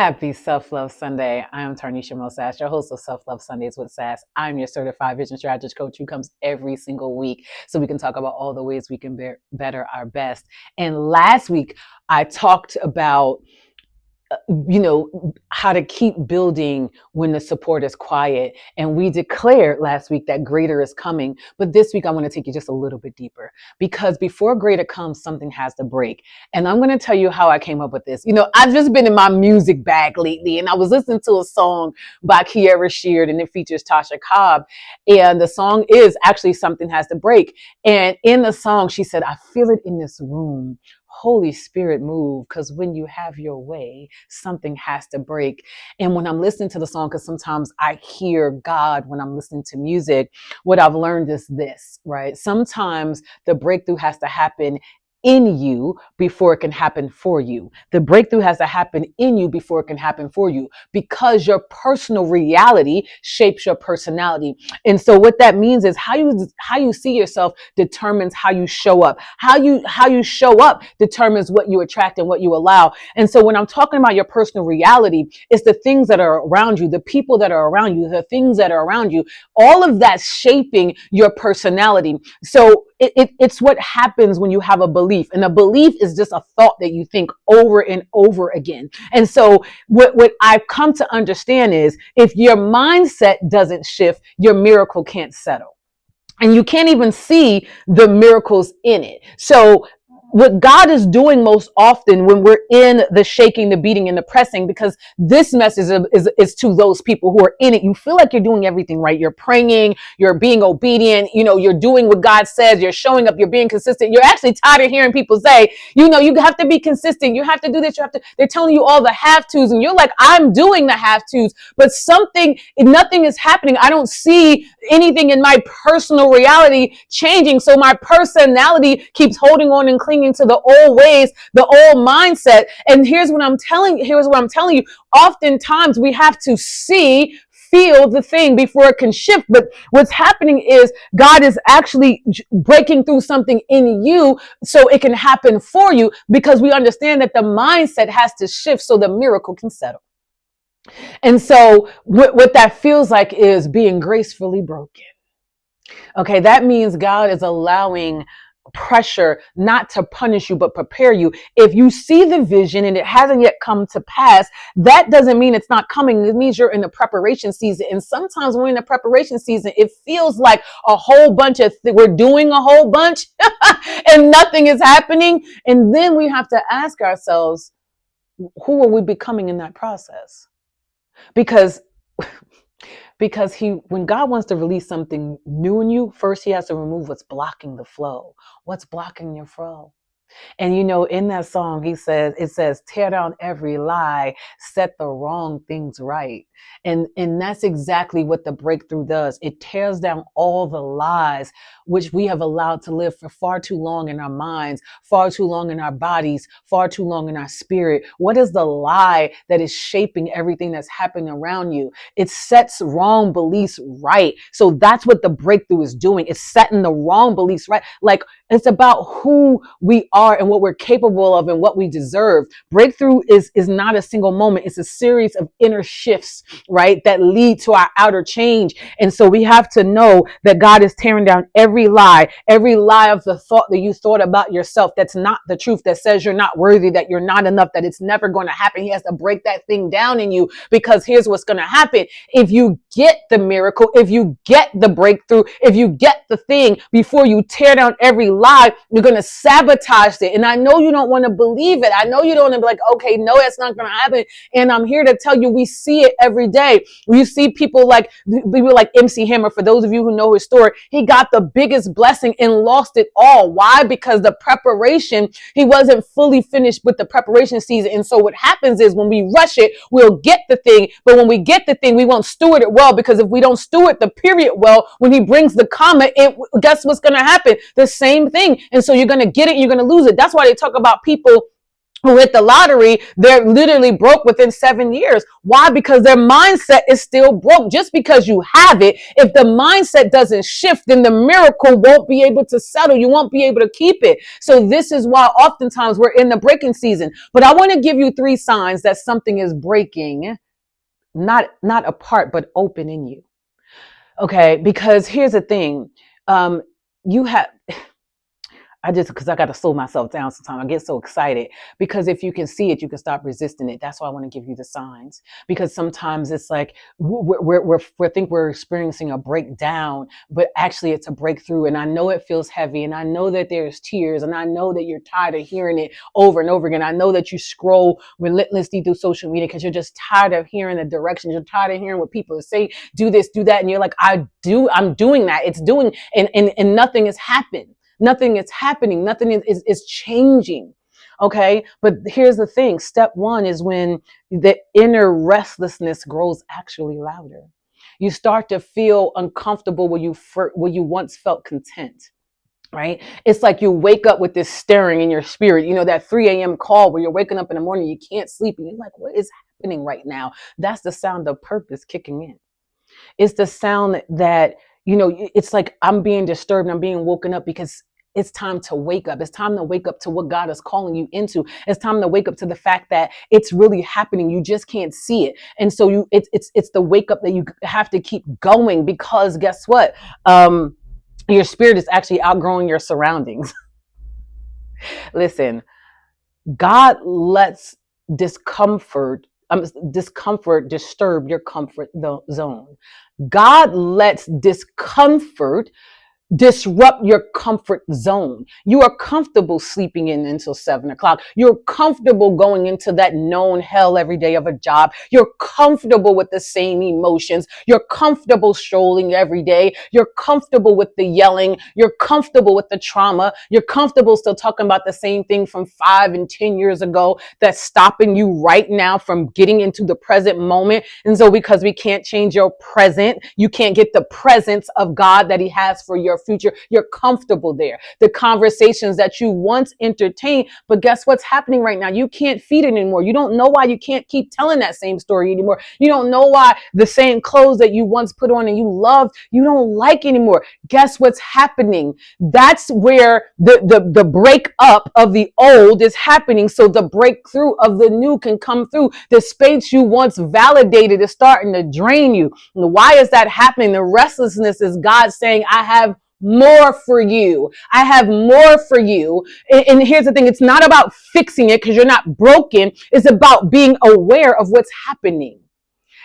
Happy Self-Love Sunday. I am Tarnissha Sass, your host of Self-Love Sundays with Sass. I'm your certified vision strategist coach who comes every single week so we can talk about all the ways we can better our best. And last week, I talked about how to keep building when the support is quiet. And we declared last week that greater is coming. But this week, I want to take you just a little bit deeper because before greater comes, something has to break. And I'm going to tell you how I came up with this. I've just been in my music bag lately, and I was listening to a song by Kiara Sheard, and it features Tasha Cobb. And the song is actually Something Has to Break. And in the song, she said, I feel it in this room. Holy Spirit, move, because when you have your way, something has to break. And when I'm listening to the song, because sometimes I hear God when I'm listening to music, what I've learned is this, right? Sometimes the breakthrough has to happen in you before it can happen for you. The breakthrough has to happen in you before it can happen for you, because your personal reality shapes your personality. And so what that means is how you see yourself determines how you show up. How you show up determines what you attract and what you allow. And so when I'm talking about your personal reality, it's the things that are around you, the people that are around you, the things that are around you, all of that shaping your personality. So it's what happens when you have a belief, and a belief is just a thought that you think over and over again. And so what I've come to understand is if your mindset doesn't shift, your miracle can't settle. And you can't even see the miracles in it. So what God is doing most often when we're in the shaking, the beating, and the pressing, because this message is to those people who are in it. You feel like you're doing everything right. You're praying, you're being obedient, you're doing what God says, you're showing up, you're being consistent. You're actually tired of hearing people say, you have to be consistent. You have to do this. They're telling you all the have tos, and you're like, I'm doing the have tos, but nothing is happening. I don't see anything in my personal reality changing. So my personality keeps holding on and clinging to the old ways, the old mindset. And here's what I'm telling you. Oftentimes we have to feel the thing before it can shift. But what's happening is God is actually breaking through something in you so it can happen for you, because we understand that the mindset has to shift so the miracle can settle. And so what that feels like is being gracefully broken. Okay, that means God is allowing pressure not to punish you, but prepare you. If you see the vision and it hasn't yet come to pass, that doesn't mean it's not coming. It means you're in the preparation season. And sometimes when we're in the preparation season, it feels like a whole bunch we're doing a whole bunch and nothing is happening. And then we have to ask ourselves, who are we becoming in that process? Because when God wants to release something new in you, first he has to remove what's blocking the flow. What's blocking your flow? And in that song, it says, tear down every lie, set the wrong things right. And that's exactly what the breakthrough does. It tears down all the lies which we have allowed to live for far too long in our minds, far too long in our bodies, far too long in our spirit. What is the lie that is shaping everything that's happening around you? It sets wrong beliefs right. So that's what the breakthrough is doing. It's setting the wrong beliefs right. Like, it's about who we are and what we're capable of and what we deserve. Breakthrough is not a single moment. It's a series of inner shifts, right, that lead to our outer change. And so we have to know that God is tearing down every lie of the thought that you thought about yourself that's not the truth, that says you're not worthy, that you're not enough, that it's never going to happen. He has to break that thing down in you, because here's what's going to happen. If you get the miracle, if you get the breakthrough, if you get the thing before you tear down every lie, you're going to sabotage it. And I know you don't want to believe it. I know you don't want to be like, okay, no, that's not going to happen. And I'm here to tell you, we see it every day. You see people like MC Hammer. For those of you who know his story, he got the biggest blessing and lost it all. Why? Because the preparation, he wasn't fully finished with the preparation season. And so what happens is when we rush it, we'll get the thing. But when we get the thing, we won't steward it well, because if we don't steward the period well, when he brings the comma, guess what's going to happen? The same thing. And so you're going to get it, you're going to lose it. That's why they talk about people who hit the lottery, they're literally broke within 7 years. Why? Because their mindset is still broke. Just because you have it, if the mindset doesn't shift, then the miracle won't be able to settle. You won't be able to keep it. So this is why oftentimes we're in the breaking season. But I want to give you 3 signs that something is breaking, not apart, but open in you. Okay, because here's the thing. You have because I got to slow myself down sometimes. I get so excited because if you can see it, you can stop resisting it. That's why I want to give you the signs, because sometimes it's like we think we're experiencing a breakdown, but actually it's a breakthrough. And I know it feels heavy, and I know that there's tears, and I know that you're tired of hearing it over and over again. I know that you scroll relentlessly through social media because you're just tired of hearing the directions. You're tired of hearing what people say, do this, do that. And you're like, I'm doing that. It's doing, and nothing has happened. Nothing is happening. Nothing is changing. Okay. But here's the thing. Step 1 is when the inner restlessness grows actually louder. You start to feel uncomfortable where you once felt content. Right? It's like you wake up with this stirring in your spirit. You know, that 3 a.m. call where you're waking up in the morning, you can't sleep, and you're like, what is happening right now? That's the sound of purpose kicking in. It's the sound that, it's like I'm being disturbed and I'm being woken up because it's time to wake up. It's time to wake up to what God is calling you into. It's time to wake up to the fact that it's really happening. You just can't see it. And so it's the wake up that you have to keep going, because guess what? Your spirit is actually outgrowing your surroundings. Listen, God lets discomfort disturb your comfort zone. God lets discomfort disrupt your comfort zone. You are comfortable sleeping in until 7 o'clock. You're comfortable going into that known hell every day of a job. You're comfortable with the same emotions. You're comfortable strolling every day. You're comfortable with the yelling. You're comfortable with the trauma. You're comfortable still talking about the same thing from 5 and 10 years ago that's stopping you right now from getting into the present moment. And so because we can't change your present, you can't get the presence of God that He has for your future. You're comfortable there. The conversations that you once entertained, but guess what's happening right now? You can't feed it anymore. You don't know why you can't keep telling that same story anymore. You don't know why the same clothes that you once put on and you loved, you don't like anymore. Guess what's happening? That's where the break up of the old is happening, so the breakthrough of the new can come through. The space you once validated is starting to drain you. Why is that happening? The restlessness is God saying, I have more for you. I have more for you. And here's the thing. It's not about fixing it because you're not broken. It's about being aware of what's happening.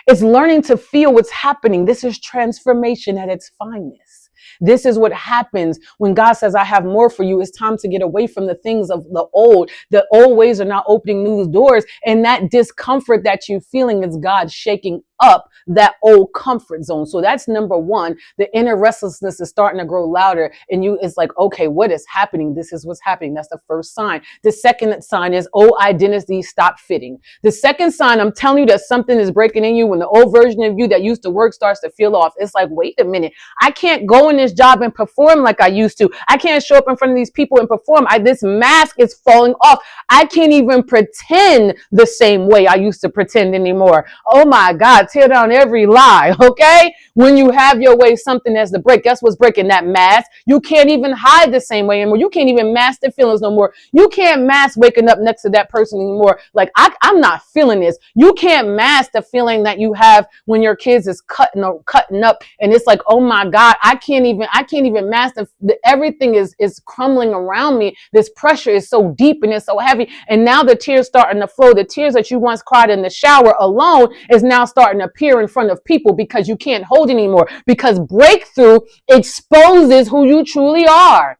It's learning to feel what's happening. This is transformation at its finest. This is what happens when God says, I have more for you. It's time to get away from the things of the old. The old ways are not opening new doors. And that discomfort that you're feeling is God shaking up that old comfort zone. So that's number 1. The inner restlessness is starting to grow louder, and it's like, okay, what is happening? This is what's happening. That's the first sign. The second sign is old identity stop fitting. The second sign, I'm telling you that something is breaking in you when the old version of you that used to work starts to feel off. It's like, wait a minute. I can't go in this job and perform like I used to. I can't show up in front of these people and perform. This mask is falling off. I can't even pretend the same way I used to pretend anymore. Oh my God. Tear down every lie, okay? When you have your way, something has to break. Guess what's breaking? That mask. You can't even hide the same way anymore. You can't even mask the feelings no more. You can't mask waking up next to that person anymore. Like, I'm not feeling this. You can't mask the feeling that you have when your kids is cutting up, and it's like, oh my God, I can't even mask everything is crumbling around me. This pressure is so deep and it's so heavy. And now the tears starting to flow. The tears that you once cried in the shower alone is now starting to appear in front of people because you can't hold it anymore, because breakthrough exposes who you truly are.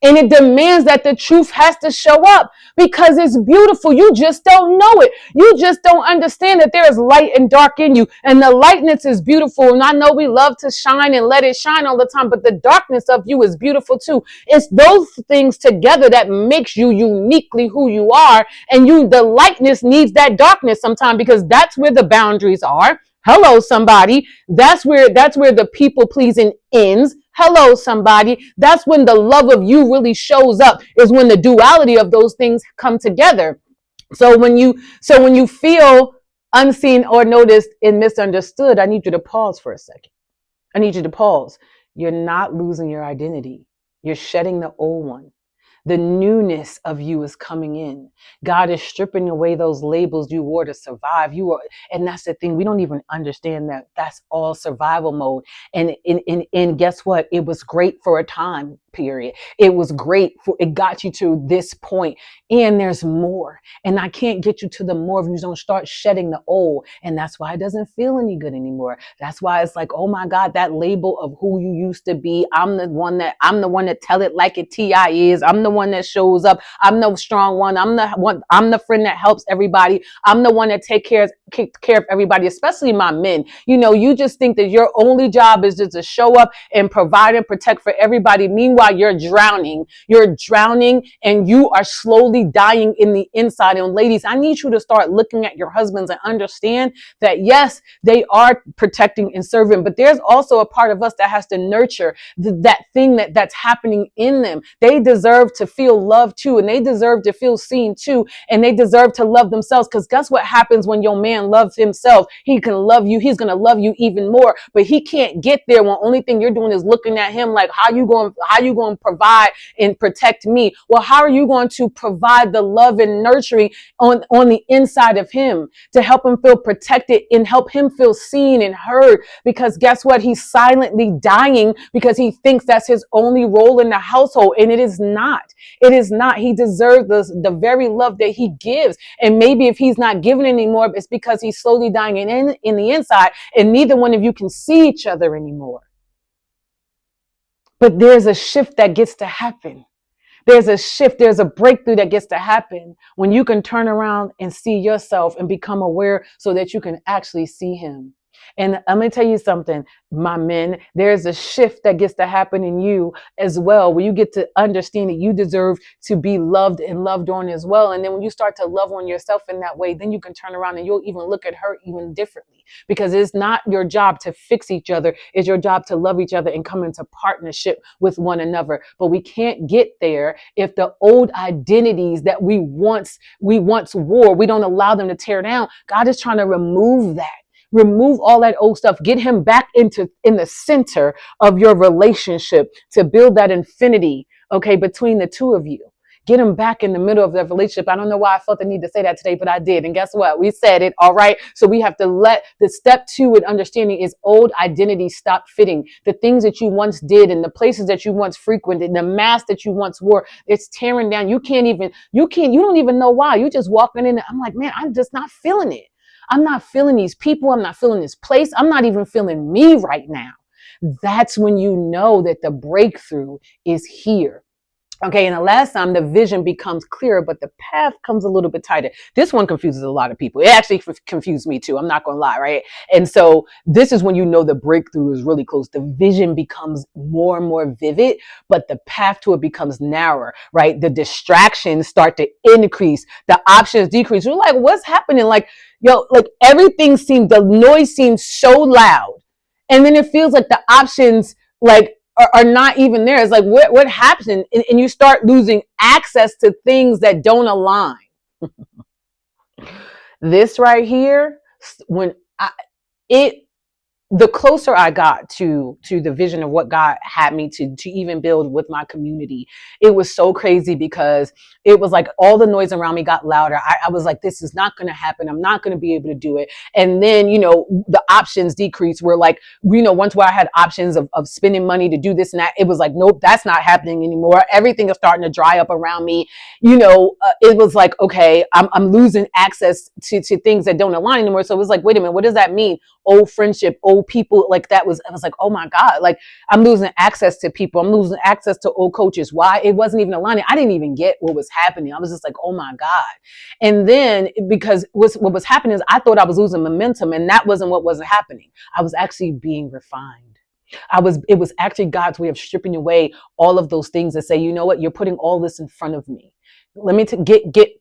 And it demands that the truth has to show up because it's beautiful. You just don't know it. You just don't understand that there is light and dark in you. And the lightness is beautiful. And I know we love to shine and let it shine all the time, but the darkness of you is beautiful too. It's those things together that makes you uniquely who you are. And the lightness needs that darkness sometimes, because that's where the boundaries are. Hello, somebody. That's where the people pleasing ends. Hello, somebody. That's when the love of you really shows up, is when the duality of those things come together. So when you feel unseen or noticed and misunderstood, I need you to pause for a second. I need you to pause. You're not losing your identity. You're shedding the old one. The newness of you is coming in. God is stripping away those labels you wore to survive. And that's the thing. We don't even understand that that's all survival mode. And guess what? It was great for a time period. It was great it got you to this point. And there's more. And I can't get you to the more if you don't start shedding the old. And that's why it doesn't feel any good anymore. That's why it's like, oh my God, that label of who you used to be. I'm the one that tell it like it TI is. I'm the one that shows up. I'm the strong one. I'm the friend that helps everybody. I'm the one that takes care of everybody, especially my men. You just think that your only job is just to show up and provide and protect for everybody. Meanwhile, you're drowning. You're drowning and you are slowly dying in the inside. And ladies, I need you to start looking at your husbands and understand that yes, they are protecting and serving, but there's also a part of us that has to nurture that thing that's happening in them. They deserve to feel loved too, and they deserve to feel seen too, and they deserve to love themselves. Because guess what happens when your man loves himself? He can love you. He's going to love you even more, but he can't get there when only thing you're doing is looking at him like, how you going to provide and protect me? Well, how are you going to provide the love and nurturing on the inside of him to help him feel protected and help him feel seen and heard? Because guess what? He's silently dying because he thinks that's his only role in the household. And it is not. It is not. He deserves the very love that he gives. And maybe if he's not giving anymore, it's because he's slowly dying in the inside, and neither one of you can see each other anymore. But there's a shift that gets to happen. There's a shift, there's a breakthrough that gets to happen when you can turn around and see yourself and become aware so that you can actually see him. And I'm going to tell you something, my men, there's a shift that gets to happen in you as well, where you get to understand that you deserve to be loved and loved on as well. And then when you start to love on yourself in that way, then you can turn around and you'll even look at her even differently, because it's not your job to fix each other. It's your job to love each other and come into partnership with one another. But we can't get there if the old identities that we once wore, we don't allow them to tear down. God is trying to remove that. Remove all that old stuff. Get him back in the center of your relationship to build that infinity, okay, between the two of you. Get him back in the middle of the relationship. I don't know why I felt the need to say that today, but I did. And guess what? We said it. All right. So we have to let the step 2 with understanding is old identity stop fitting. The things that you once did and the places that you once frequented, the mask that you once wore, it's tearing down. You don't even know why. You just walking in. I'm like, man, I'm just not feeling it. I'm not feeling these people. I'm not feeling this place. I'm not even feeling me right now. That's when you know that the breakthrough is here. Okay, and the last time the vision becomes clearer, but the path comes a little bit tighter. This one confuses a lot of people. It actually confused me too. I'm not going to lie, right? And so this is when you know the breakthrough is really close. The vision becomes more and more vivid, but the path to it becomes narrower, right? The distractions start to increase. The options decrease. You're like, what's happening? Like, the noise seems so loud. And then it feels like the options, like, are not even there. It's like, what happened? And you start losing access to things that don't align. This right here, when it the closer I got to the vision of what God had me to even build with my community, it was so crazy because it was like all the noise around me got louder. I was like, this is not going to happen. I'm not going to be able to do it. And then, the options decreased were like, once where I had options of spending money to do this and that, it was like, nope, that's not happening anymore. Everything is starting to dry up around me. It was like, okay, I'm losing access to things that don't align anymore. So it was like, wait a minute, what does that mean? Old friendship, old people, like I was like, oh my God, like I'm losing access to people. I'm losing access to old coaches. Why? It wasn't even aligning. I didn't even get what was happening. I was just like, oh my God. And then because what was happening is I thought I was losing momentum, and that wasn't happening. I was actually being refined. It was actually God's way of stripping away all of those things and say, you know what? You're putting all this in front of me. Let me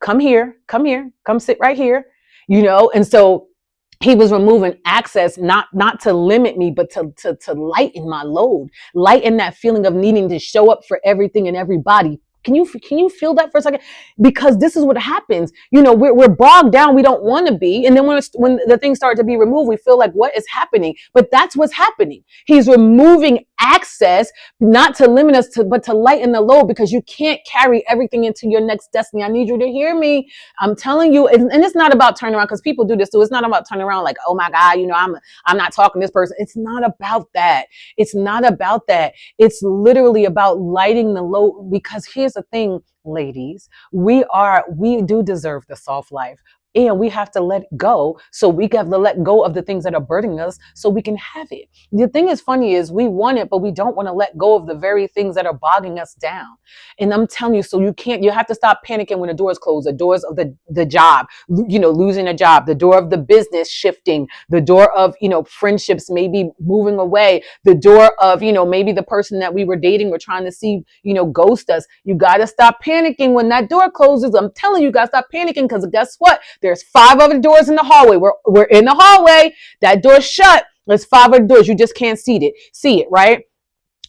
come here, come sit right here, And so he was removing access, not to limit me, but to lighten my load, lighten that feeling of needing to show up for everything and everybody can you feel that for a second? Because this is what happens. We're bogged down. We don't want to be. And then when the things start to be removed, we feel like, what is happening? But that's what's happening. He's removing access, not to limit us, but to lighten the load, because you can't carry everything into your next destiny. I need you to hear me. I'm telling you, and it's not about turning around, because people do this too. It's not about turning around like, oh my God, I'm not talking to this person. It's not about that. It's not about that. It's literally about lighting the load, because here's the thing, ladies, we do deserve the soft life. And we have to let go. So we have to let go of the things that are burdening us so we can have it. The thing is funny is we want it, but we don't want to let go of the very things that are bogging us down. And I'm telling you, so you have to stop panicking when the doors close, the doors of the job, losing a job, the door of the business shifting, the door of, friendships maybe moving away, the door of, maybe the person that we were dating or trying to see, ghost us. You got to stop panicking when that door closes. I'm telling you, guys, stop panicking, because guess what? There's 5 other doors in the hallway. We're in the hallway. That door's shut. There's 5 other doors. You just can't see it, right?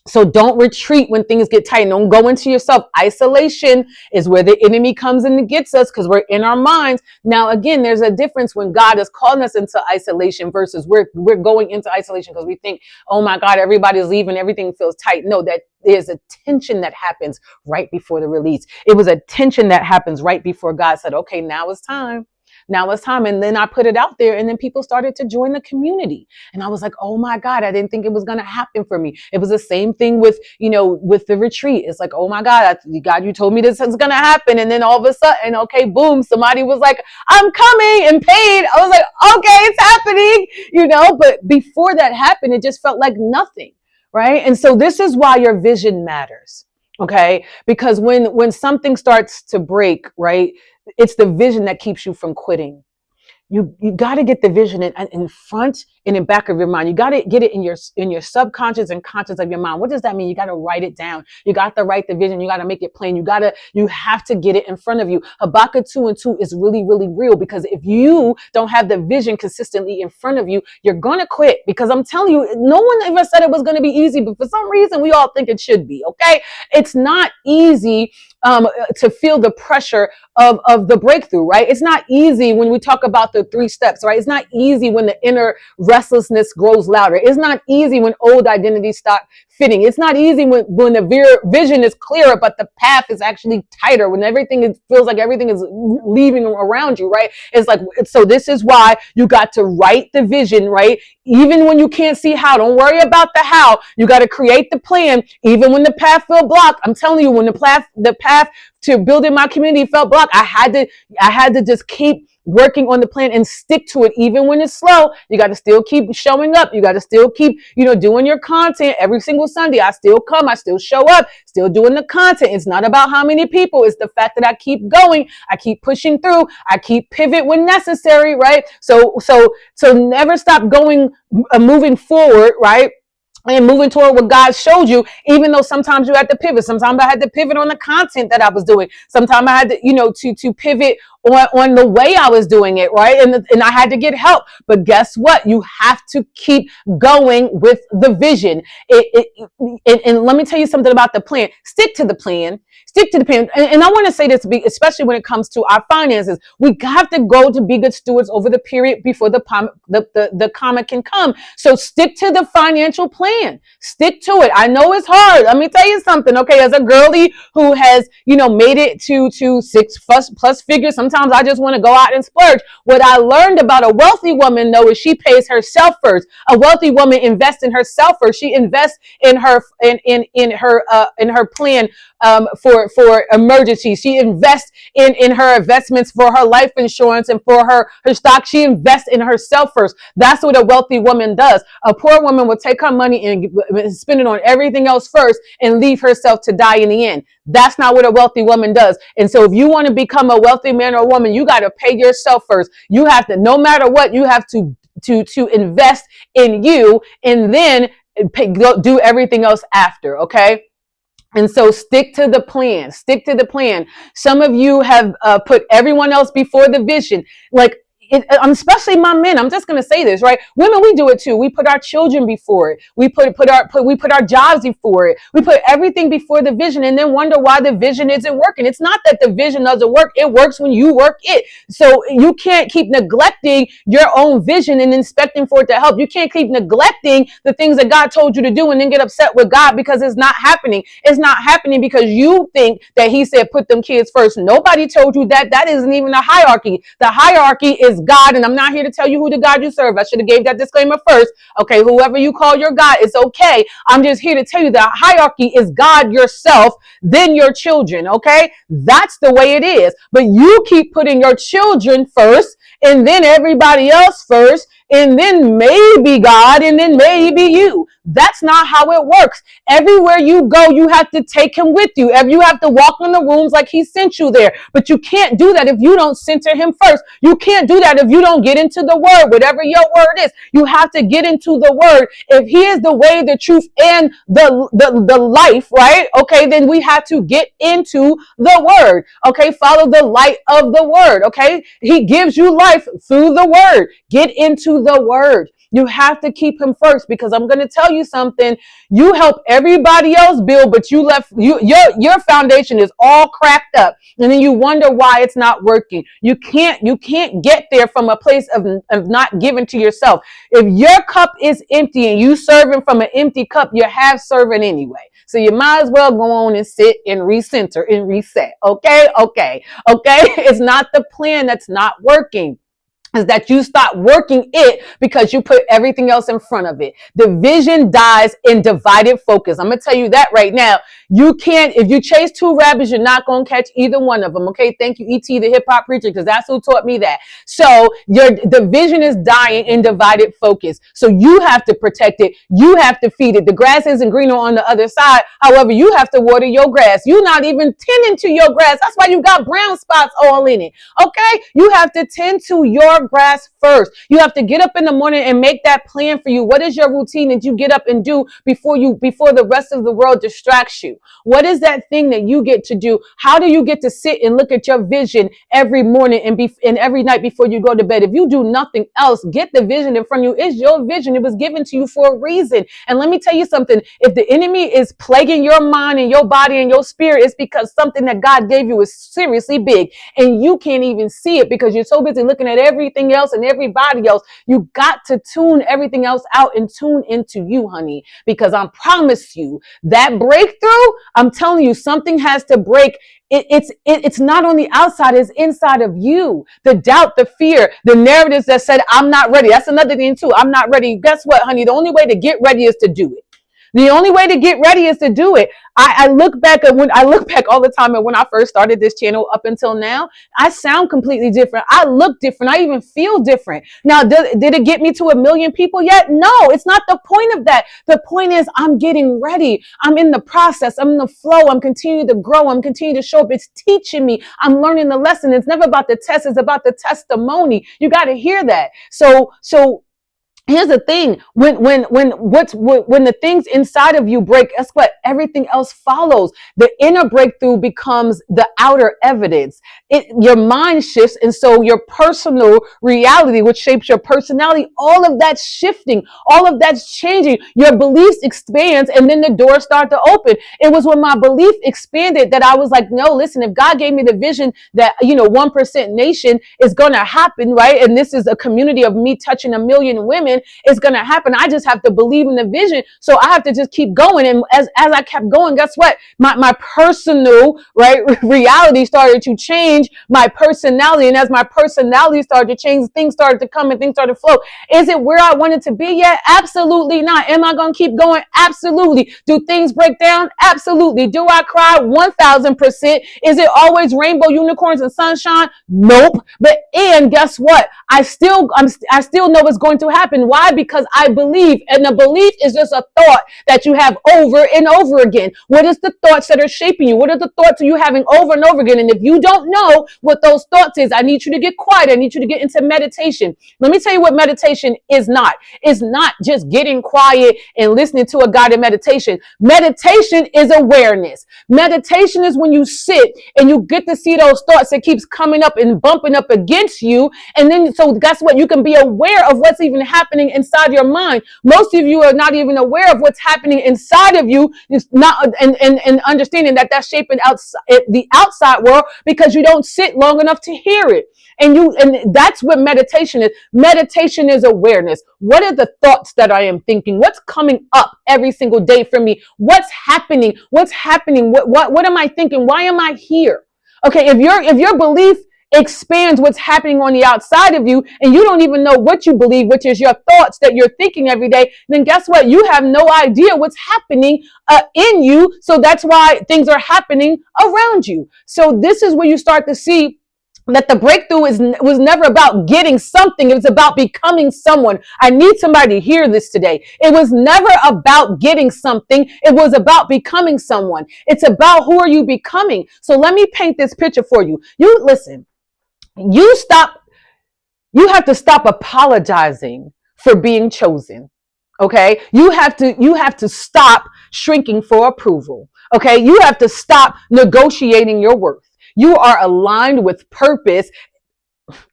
So don't retreat when things get tight. Don't go into yourself. Isolation is where the enemy comes in and gets us, because we're in our minds. Now, again, there's a difference when God is calling us into isolation versus we're going into isolation because we think, oh my God, everybody's leaving, everything feels tight. No, that there's a tension that happens right before the release. It was a tension that happens right before God said, okay, now it's time. Now it's time. And then I put it out there, and then people started to join the community. And I was like, oh my God, I didn't think it was going to happen for me. It was the same thing with, with the retreat. It's like, oh my God, God, you told me this is going to happen. And then all of a sudden, okay, boom, somebody was like, I'm coming and paid. I was like, okay, it's happening, but before that happened, it just felt like nothing. Right. And so this is why your vision matters. Okay. Because when something starts to break, right, it's the vision that keeps you from quitting. You got to get the vision in front and in back of your mind. You got to get it in your subconscious and conscious of your mind. What does that mean? You got to write it down. You got to write the vision. You got to make it plain. You have to get it in front of you. Habakkuk 2:2 is really, really real, because if you don't have the vision consistently in front of you, you're going to quit, because I'm telling you, no one ever said it was going to be easy, but for some reason we all think it should be. Okay. It's not easy to feel the pressure of the breakthrough, right? It's not easy when we talk about the 3 steps, right? It's not easy when the inner restlessness grows louder. It's not easy when old identities stop fitting. It's not easy when the vision is clearer, but the path is actually tighter, when feels like everything is leaving around you, right? It's like, so this is why you got to write the vision, right? Even when you can't see how, don't worry about the how. You got to create the plan, even when the path felt blocked. I'm telling you, when the path to building my community felt blocked, I had to just keep working on the plan and stick to it. Even when it's slow, you got to still keep showing up. You got to still keep, doing your content every single Sunday. I still come, I still show up, still doing the content. It's not about how many people. It's the fact that I keep going. I keep pushing through. I keep pivot when necessary, right? So never stop going, moving forward, right? And moving toward what God showed you, even though sometimes you had to pivot. Sometimes I had to pivot on the content that I was doing. Sometimes I had to, to pivot on the way I was doing it, right? And I had to get help. But guess what? You have to keep going with the vision. And let me tell you something about the plan. Stick to the plan. Stick to the plan. And I want to say this, especially when it comes to our finances. We have to go to be good stewards over the period before the comma can come. So stick to the financial plan. Stick to it. I know it's hard. Let me tell you something. Okay, as a girlie who has, made it to 6 plus figures, sometimes I just want to go out and splurge. What I learned about a wealthy woman, though, is she pays herself first. A wealthy woman invests in herself first. She invests in her plan for emergencies. She invests in her investments for her life insurance and for her stock. She invests in herself first. That's what a wealthy woman does. A poor woman will take her money and spend it on everything else first and leave herself to die in the end. That's not what a wealthy woman does. And so if you want to become a wealthy man or woman, you got to pay yourself first. You have to, no matter what, you have to invest in you, and then do everything else after. Okay. And so stick to the plan. Stick to the plan. Some of you have put everyone else before the vision. Like, especially my men. I'm just going to say this, right? Women, we do it too. We put our children before it. We put our jobs before it. We put everything before the vision, and then wonder why the vision isn't working. It's not that the vision doesn't work. It works when you work it. So you can't keep neglecting your own vision and expecting for it to help. You can't keep neglecting the things that God told you to do and then get upset with God because it's not happening. It's not happening because you think that he said put them kids first. Nobody told you that. That isn't even a hierarchy. The hierarchy is God, and I'm not here to tell you who the God you serve. I should have gave that disclaimer first. Okay, whoever you call your God, it's okay. I'm just here to tell you the hierarchy is God, yourself, then your children. Okay, that's the way it is. But you keep putting your children first, and then everybody else first, and then maybe God, and then maybe you. That's not how it works. Everywhere you go, you have to take him with you. You have to walk in the rooms like he sent you there. But you can't do that if you don't center him first. You can't do that if you don't get into the word, whatever your word is. You have to get into the word. If he is the way, the truth, and the life, right? Okay, then we have to get into the word. Okay, follow the light of the word. Okay, he gives you life through the word. Get into the word. You have to keep him first, because I'm going to tell you something. You help everybody else build, but your foundation is all cracked up, and then you wonder why it's not working. You can't get there from a place of not giving to yourself. If your cup is empty and you serving from an empty cup, you're half serving anyway. So you might as well go on and sit and recenter and reset. Okay. It's not the plan that's not working. Is that you stop working it because you put everything else in front of it. The vision dies in divided focus. I'm going to tell you that right now. You can't, if you chase two rabbits, you're not going to catch either one of them. Okay. Thank you, E.T., the hip hop preacher, because that's who taught me that. So the vision is dying in divided focus. So you have to protect it. You have to feed it. The grass isn't greener on the other side. However, you have to water your grass. You're not even tending to your grass. That's why you got brown spots all in it. Okay. You have to tend to your grass first. You have to get up in the morning and make that plan for you. What is your routine that you get up and do before the rest of the world distracts you? What is that thing that you get to do? How do you get to sit and look at your vision every morning and every night before you go to bed? If you do nothing else, get the vision in front of you. It's your vision. It was given to you for a reason. And let me tell you something. If the enemy is plaguing your mind and your body and your spirit, it's because something that God gave you is seriously big, and you can't even see it because you're so busy looking at everything else and everybody else. You got to tune everything else out and tune into you, honey, because I promise you that breakthrough, I'm telling you, something has to break. It's not on the outside, it's inside of you. The doubt, the fear, the narratives that said, I'm not ready. That's another thing too. I'm not ready. Guess what, honey? The only way to get ready is to do it. The only way to get ready is to do it. I look back all the time at when I first started this channel up until now. I sound completely different. I look different. I even feel different. Now, did it get me to 1 million people yet? No, it's not the point of that. The point is I'm getting ready. I'm in the process. I'm in the flow. I'm continuing to grow. I'm continuing to show up. It's teaching me. I'm learning the lesson. It's never about the test. It's about the testimony. You got to hear that. So here's the thing, when the things inside of you break, guess what? Everything else follows. The inner breakthrough becomes the outer evidence. Your mind shifts, and so your personal reality, which shapes your personality, all of that's shifting, all of that's changing. Your beliefs expands, and then the doors start to open. It was when my belief expanded that I was like, no, listen, if God gave me the vision that 1% nation is going to happen, right? And this is a community of me touching 1 million women. It's going to happen. I just have to believe in the vision. So I have to just keep going. And as I kept going, guess what? My personal, right, reality started to change my personality. And as my personality started to change, things started to come and things started to flow. Is it where I wanted to be yet? Absolutely not. Am I going to keep going? Absolutely. Do things break down? Absolutely. Do I cry? 1000%. Is it always rainbow unicorns and sunshine? Nope. And guess what? I still know it's going to happen. happen. Why? Because I believe, and the belief is just a thought that you have over and over again. What is the thoughts that are shaping you? What are the thoughts are you having over and over again? And if you don't know what those thoughts is, I need you to get quiet. I need you to get into meditation. Let me tell you what meditation is not. It's not just getting quiet and listening to a guided meditation. Meditation is awareness. Meditation is when you sit and you get to see those thoughts that keeps coming up and bumping up against you. And then, so guess what? You can be aware of what's even happening inside your mind. Most of you are not even aware of what's happening inside of you. It's not, and understanding that that's shaping outside the outside world because you don't sit long enough to hear it. And that's what meditation is. Meditation is awareness. What are the thoughts that I am thinking? What's coming up every single day for me? What's happening? What's happening? What am I thinking? Why am I here? Okay, if your belief expands what's happening on the outside of you and you don't even know what you believe, which is your thoughts that you're thinking every day, then guess what? You have no idea what's happening in you. So that's why things are happening around you. So this is where you start to see that the breakthrough was never about getting something. It was about becoming someone. I need somebody to hear this today. It was never about getting something. It was about becoming someone. It's about who are you becoming. So let me paint this picture for you. You listen, you have to stop apologizing for being chosen. Okay. You have to stop shrinking for approval. Okay. You have to stop negotiating your worth. You are aligned with purpose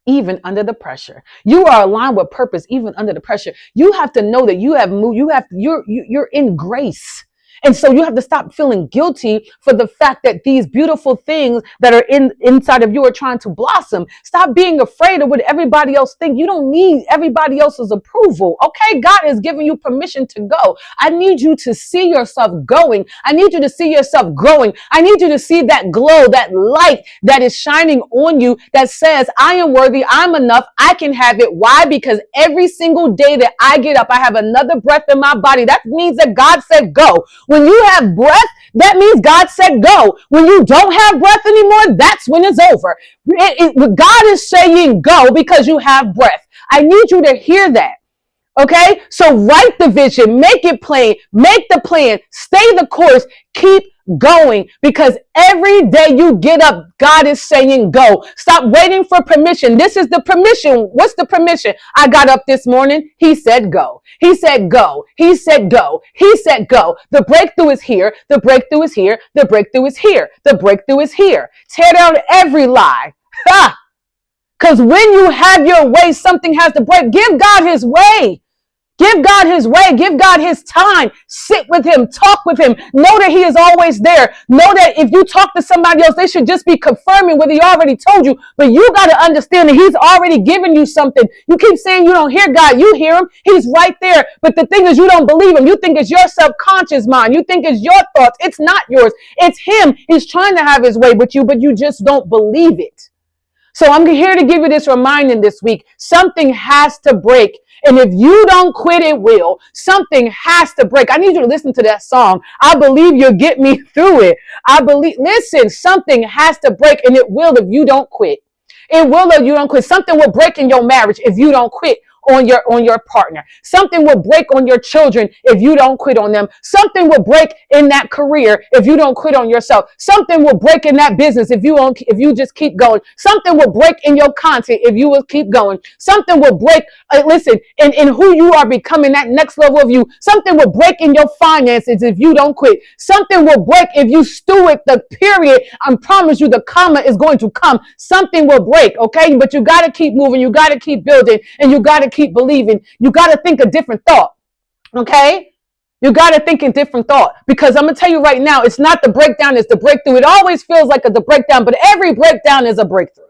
even under the pressure. You are aligned with purpose even under the pressure. You have to know that you have moved. You're in grace. And so you have to stop feeling guilty for the fact that these beautiful things that are inside of you are trying to blossom. Stop being afraid of what everybody else thinks. You don't need everybody else's approval. Okay, God has given you permission to go. I need you to see yourself going. I need you to see yourself growing. I need you to see that glow, that light that is shining on you that says, I am worthy, I'm enough, I can have it. Why? Because every single day that I get up, I have another breath in my body. That means that God said go. When you have breath, that means God said go. When you don't have breath anymore, that's when it's over. God is saying go because you have breath. I need you to hear that. Okay? So write the vision, make it plain, make the plan, stay the course, keep going, because every day you get up, God is saying go. Stop waiting for permission. This is the permission. What's the permission? I got up this morning. He said go. He said go. He said go. He said go. The breakthrough is here. The breakthrough is here. The breakthrough is here. The breakthrough is here. Tear down every lie. Ha! Because when you have your way, something has to break. Give God his way. Give God his way. Give God his time. Sit with him. Talk with him. Know that he is always there. Know that if you talk to somebody else, they should just be confirming what he already told you. But you got to understand that he's already given you something. You keep saying you don't hear God. You hear him. He's right there. But the thing is, you don't believe him. You think it's your subconscious mind. You think it's your thoughts. It's not yours. It's him. He's trying to have his way with you, but you just don't believe it. So I'm here to give you this reminder this week. Something has to break. And if you don't quit, it will. Something has to break. I need you to listen to that song. I believe you'll get me through it. Listen, something has to break, and it will if you don't quit. It will if you don't quit. Something will break in your marriage if you don't quit on your partner. Something will break on your children if you don't quit on them. Something will break in that career if you don't quit on yourself. Something will break in that business if you just keep going. Something will break in your content if you will keep going. Something will break, in who you are becoming, that next level of you. Something will break in your finances if you don't quit. Something will break if you steward the period. I promise you the comma is going to come. Something will break, okay? But you got to keep moving. You got to keep building, and you got to keep believing. You got to think a different thought. Okay? You got to think a different thought, because I'm going to tell you right now, it's not the breakdown, it's the breakthrough. It always feels like the breakdown, but every breakdown is a breakthrough.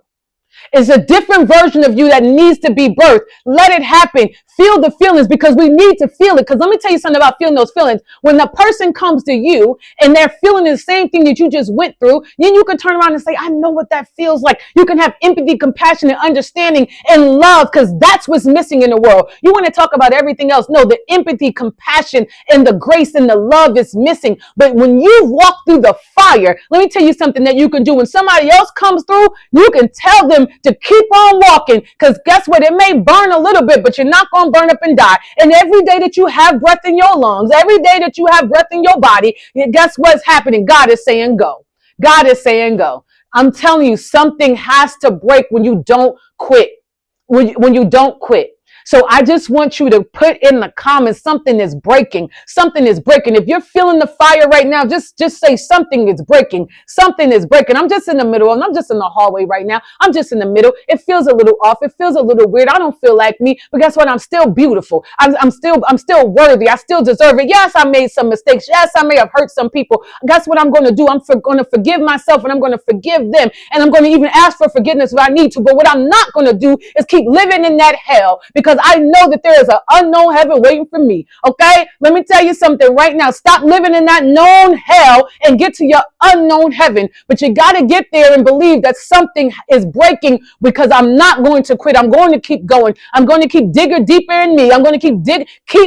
It's a different version of you that needs to be birthed. Let it happen. Feel the feelings, because we need to feel it. Because let me tell you something about feeling those feelings. When the person comes to you and they're feeling the same thing that you just went through, then you can turn around and say, I know what that feels like. You can have empathy, compassion, and understanding and love, because that's what's missing in the world. You want to talk about everything else. No, the empathy, compassion, and the grace and the love is missing. But when you walk through the fire, let me tell you something that you can do. When somebody else comes through, you can tell them to keep on walking, because guess what? It may burn a little bit, but you're not going going to burn up and die. And every day that you have breath in your lungs, every day that you have breath in your body, guess what's happening? God is saying go. God is saying go. I'm telling you, something has to break when you don't quit. When you don't quit. So I just want you to put in the comments, something is breaking. Something is breaking. If you're feeling the fire right now, just say something is breaking. Something is breaking. I'm just in the middle, and I'm just in the hallway right now. I'm just in the middle. It feels a little off. It feels a little weird. I don't feel like me, but guess what? I'm still beautiful. I'm still worthy. I still deserve it. Yes, I made some mistakes. Yes, I may have hurt some people. Guess what I'm going to do? I'm going to forgive myself, and I'm going to forgive them, and I'm going to even ask for forgiveness if I need to. But what I'm not going to do is keep living in that hell, because I know that there is an unknown heaven waiting for me. Okay? Let me tell you something right now. Stop living in that known hell and get to your unknown heaven. But you got to get there and believe that something is breaking, because I'm not going to quit. I'm going to keep going. I'm going to keep digging deeper in me. I'm going to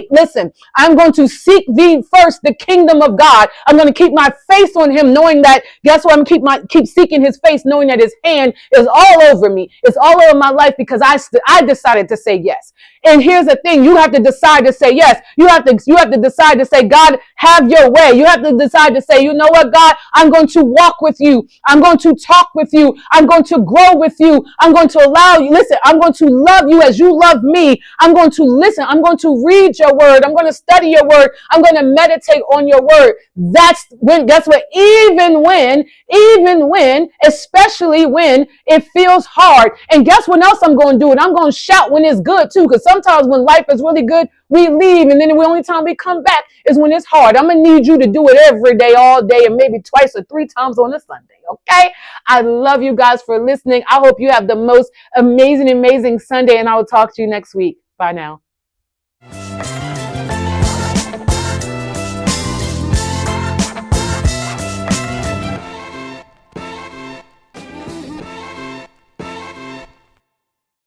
listen. I'm going to seek thee first, the kingdom of God. I'm going to keep my face on him, knowing that, guess what? I'm keep seeking his face, knowing that his hand is all over me. It's all over my life, because I decided to say yes. And here's the thing, you have to decide to say yes. You have to decide to say, God, have your way. You have to decide to say, you know what, God, I'm going to walk with you. I'm going to talk with you. I'm going to grow with you. I'm going to allow you. Listen, I'm going to love you as you love me. I'm going to listen. I'm going to read your word. I'm going to study your word. I'm going to meditate on your word. That's what, especially when it feels hard. And guess what else I'm going to do? And I'm going to shout when it's good too, because sometimes when life is really good, we leave, and then the only time we come back is when it's hard. I'm going to need you to do it every day, all day, and maybe twice or three times on a Sunday. Okay? I love you guys for listening. I hope you have the most amazing Sunday, and I will talk to you next week. Bye now.